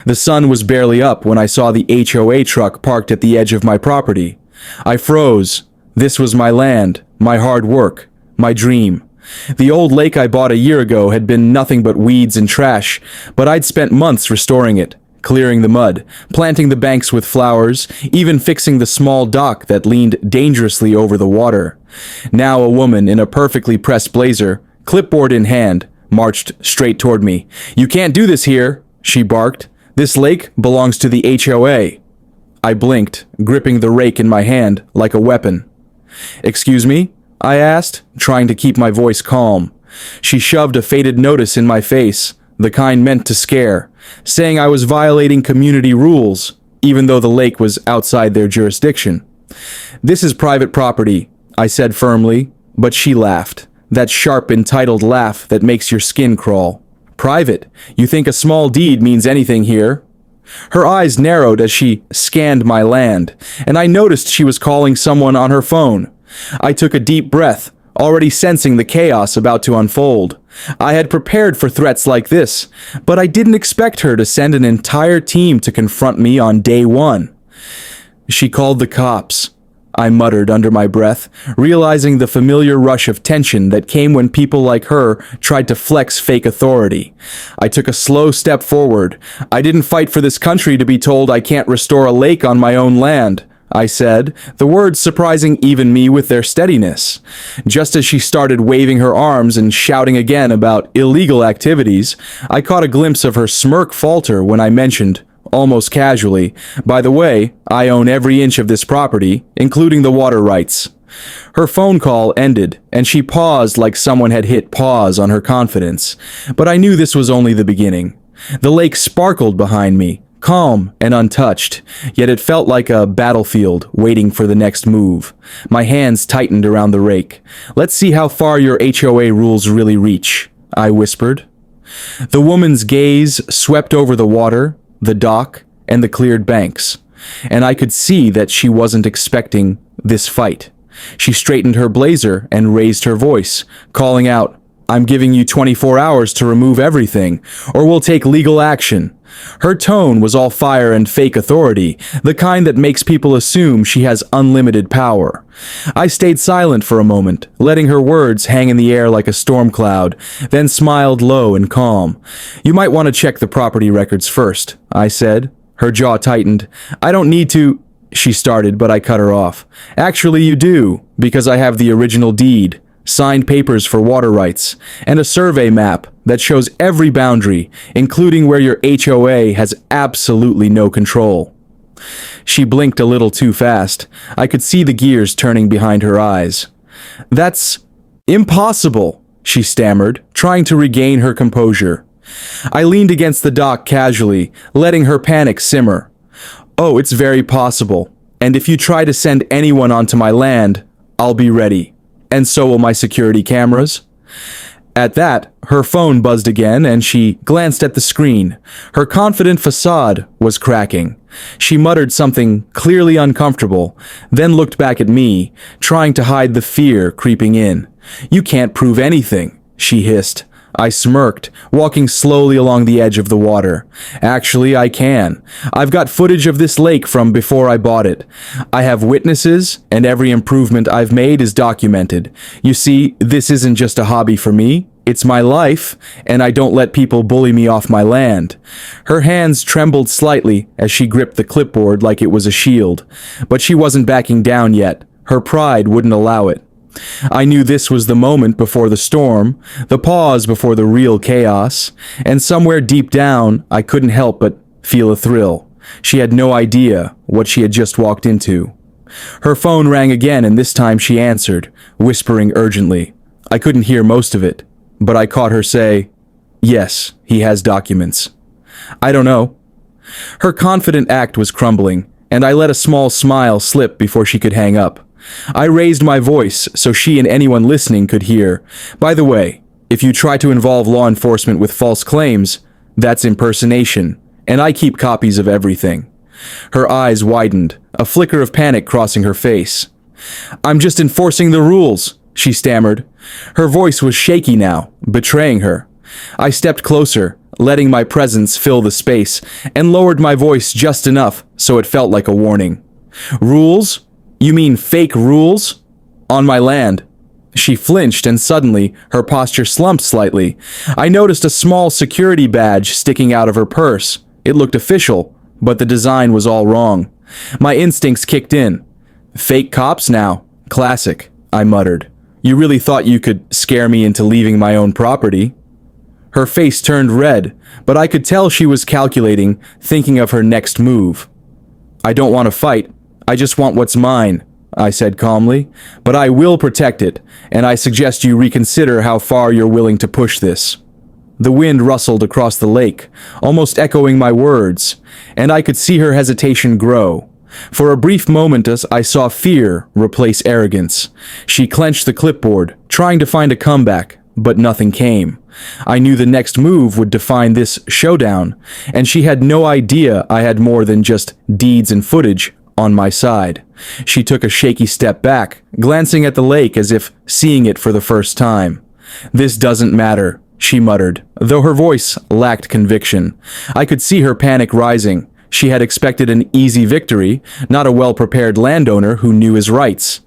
The sun was barely up when I saw the HOA truck parked at the edge of my property. I froze. This was my land, my hard work, my dream. The old lake I bought a year ago had been nothing but weeds and trash, but I'd spent months restoring it, clearing the mud, planting the banks with flowers, even fixing the small dock that leaned dangerously over the water. Now a woman in a perfectly pressed blazer, clipboard in hand, marched straight toward me. "You can't do this here," she barked. "This lake belongs to the HOA." I blinked, gripping the rake in my hand like a weapon. "Excuse me?" I asked, trying to keep my voice calm. She shoved a faded notice in my face, the kind meant to scare, saying I was violating community rules, even though the lake was outside their jurisdiction. "This is private property," I said firmly, but she laughed, that sharp, entitled laugh that makes your skin crawl. "Private? You think a small deed means anything here?" Her eyes narrowed as she scanned my land, and I noticed she was calling someone on her phone. I took a deep breath, already sensing the chaos about to unfold. I had prepared for threats like this, but I didn't expect her to send an entire team to confront me on day one. "She called the cops," I muttered under my breath, realizing the familiar rush of tension that came when people like her tried to flex fake authority. I took a slow step forward. "I didn't fight for this country to be told I can't restore a lake on my own land," I said, the words surprising even me with their steadiness. Just as she started waving her arms and shouting again about illegal activities, I caught a glimpse of her smirk falter when I mentioned, almost casually, "By the way, I own every inch of this property, including the water rights." Her phone call ended, and she paused like someone had hit pause on her confidence. But I knew this was only the beginning. The lake sparkled behind me, calm and untouched, yet it felt like a battlefield waiting for the next move. My hands tightened around the rake. "Let's see how far your HOA rules really reach," I whispered. The woman's gaze swept over the water, the dock, and the cleared banks, and I could see that she wasn't expecting this fight. She straightened her blazer and raised her voice, calling out, "I'm giving you 24 hours to remove everything, or we'll take legal action." Her tone was all fire and fake authority, the kind that makes people assume she has unlimited power. I stayed silent for a moment, letting her words hang in the air like a storm cloud, then smiled low and calm. "You might want to check the property records first," I said. Her jaw tightened. "I don't need to," she started, but I cut her off. "Actually, you do, because I have the original deed, signed papers for water rights, and a survey map that shows every boundary, including where your HOA has absolutely no control." She blinked a little too fast. I could see the gears turning behind her eyes. "That's impossible," she stammered, trying to regain her composure. I leaned against the dock casually, letting her panic simmer. "Oh, it's very possible, and if you try to send anyone onto my land, I'll be ready. And so will my security cameras." At that, her phone buzzed again and she glanced at the screen. Her confident facade was cracking. She muttered something clearly uncomfortable, then looked back at me, trying to hide the fear creeping in. "You can't prove anything," she hissed. I smirked, walking slowly along the edge of the water. "Actually, I can. I've got footage of this lake from before I bought it. I have witnesses, and every improvement I've made is documented. You see, this isn't just a hobby for me. It's my life, and I don't let people bully me off my land." Her hands trembled slightly as she gripped the clipboard like it was a shield, but she wasn't backing down yet. Her pride wouldn't allow it. I knew this was the moment before the storm, the pause before the real chaos, and somewhere deep down, I couldn't help but feel a thrill. She had no idea what she had just walked into. Her phone rang again, and this time she answered, whispering urgently. I couldn't hear most of it, but I caught her say, "Yes, he has documents." "I don't know." Her confident act was crumbling, and I let a small smile slip before she could hang up. I raised my voice so she and anyone listening could hear. "By the way, if you try to involve law enforcement with false claims, that's impersonation, and I keep copies of everything." Her eyes widened, a flicker of panic crossing her face. "I'm just enforcing the rules," she stammered. Her voice was shaky now, betraying her. I stepped closer, letting my presence fill the space, and lowered my voice just enough so it felt like a warning. Rules? You mean fake rules? On my land. She flinched and suddenly her posture slumped slightly. I noticed a small security badge sticking out of her purse. It looked official, but the design was all wrong. My instincts kicked in. Fake cops now. Classic, I muttered. You really thought you could scare me into leaving my own property? Her face turned red, but I could tell she was calculating, thinking of her next move. I don't want to fight. I just want what's mine, I said calmly. But I will protect it, and I suggest you reconsider how far you're willing to push this. The wind rustled across the lake, almost echoing my words, and I could see her hesitation grow. For a brief moment I saw fear replace arrogance. She clenched the clipboard, trying to find a comeback, but nothing came. I knew the next move would define this showdown, and she had no idea I had more than just deeds and footage on my side. She took a shaky step back, glancing at the lake as if seeing it for the first time. This doesn't matter, she muttered, though her voice lacked conviction. I could see her panic rising. She had expected an easy victory, not a well-prepared landowner who knew his rights.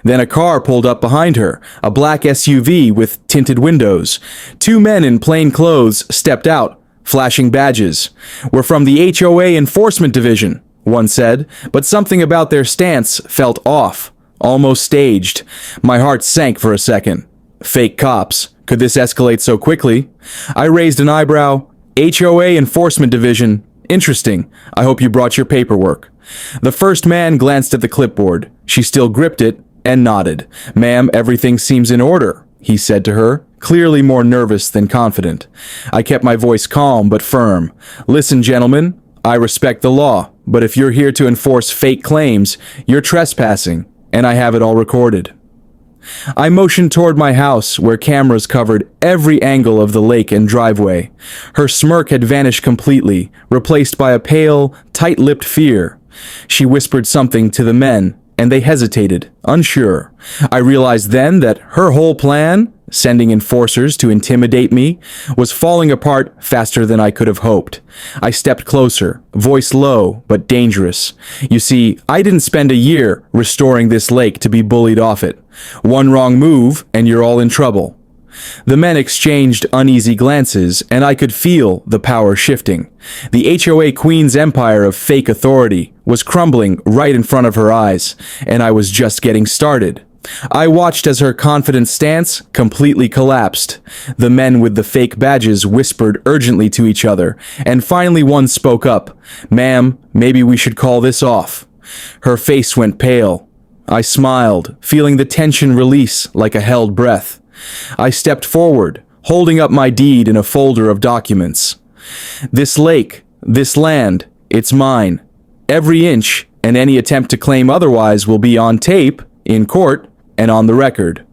Then a car pulled up behind her, a black SUV with tinted windows. Two men in plain clothes stepped out, flashing badges. We're from the HOA Enforcement Division, one said, but something about their stance felt off, almost staged. My heart sank for a second. Fake cops. Could this escalate so quickly? I raised an eyebrow. HOA Enforcement Division. Interesting. I hope you brought your paperwork. The first man glanced at the clipboard. She still gripped it and nodded. Ma'am, everything seems in order, he said to her, clearly more nervous than confident. I kept my voice calm but firm. Listen, gentlemen, I respect the law, but if you're here to enforce fake claims, you're trespassing, and I have it all recorded. I motioned toward my house, where cameras covered every angle of the lake and driveway. Her smirk had vanished completely, replaced by a pale, tight-lipped fear. She whispered something to the men, and they hesitated, unsure. I realized then that her whole plan, sending enforcers to intimidate me, was falling apart faster than I could have hoped. I stepped closer, voice low but dangerous. You see, I didn't spend a year restoring this lake to be bullied off it. One wrong move, and you're all in trouble. The men exchanged uneasy glances, and I could feel the power shifting. The HOA Queen's empire of fake authority was crumbling right in front of her eyes, and I was just getting started. I watched as her confident stance completely collapsed. The men with the fake badges whispered urgently to each other, and finally one spoke up. Ma'am, maybe we should call this off. Her face went pale. I smiled, feeling the tension release like a held breath. I stepped forward, holding up my deed in a folder of documents. This lake, this land, it's mine. Every inch, and any attempt to claim otherwise will be on tape, in court, and on the record.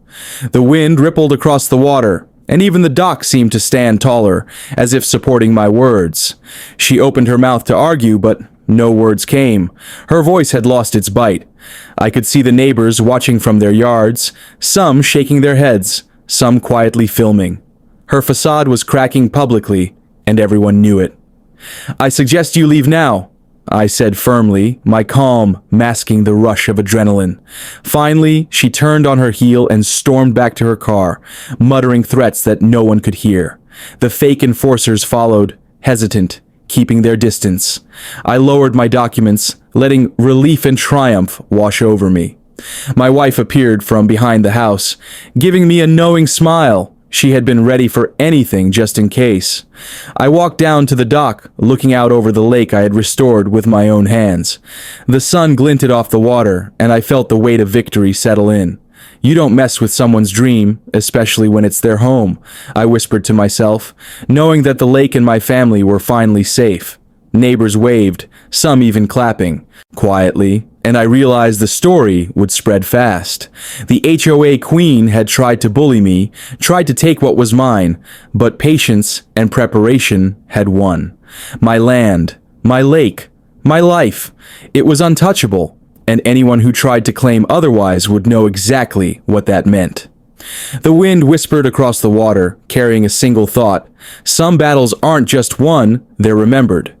The wind rippled across the water, and even the dock seemed to stand taller, as if supporting my words. She opened her mouth to argue, but no words came. Her voice had lost its bite. I could see the neighbors watching from their yards, some shaking their heads, some quietly filming. Her facade was cracking publicly, and everyone knew it. I suggest you leave now, I said firmly, my calm masking the rush of adrenaline. Finally, she turned on her heel and stormed back to her car, muttering threats that no one could hear. The fake enforcers followed, hesitant, keeping their distance. I lowered my documents, letting relief and triumph wash over me. My wife appeared from behind the house, giving me a knowing smile. She had been ready for anything just in case. I walked down to the dock, looking out over the lake I had restored with my own hands. The sun glinted off the water, and I felt the weight of victory settle in. You don't mess with someone's dream, especially when it's their home, I whispered to myself, knowing that the lake and my family were finally safe. Neighbors waved, some even clapping, quietly, and I realized the story would spread fast. The HOA Queen had tried to bully me, tried to take what was mine, but patience and preparation had won. My land, my lake, my life, it was untouchable, and anyone who tried to claim otherwise would know exactly what that meant. The wind whispered across the water, carrying a single thought. Some battles aren't just won, they're remembered.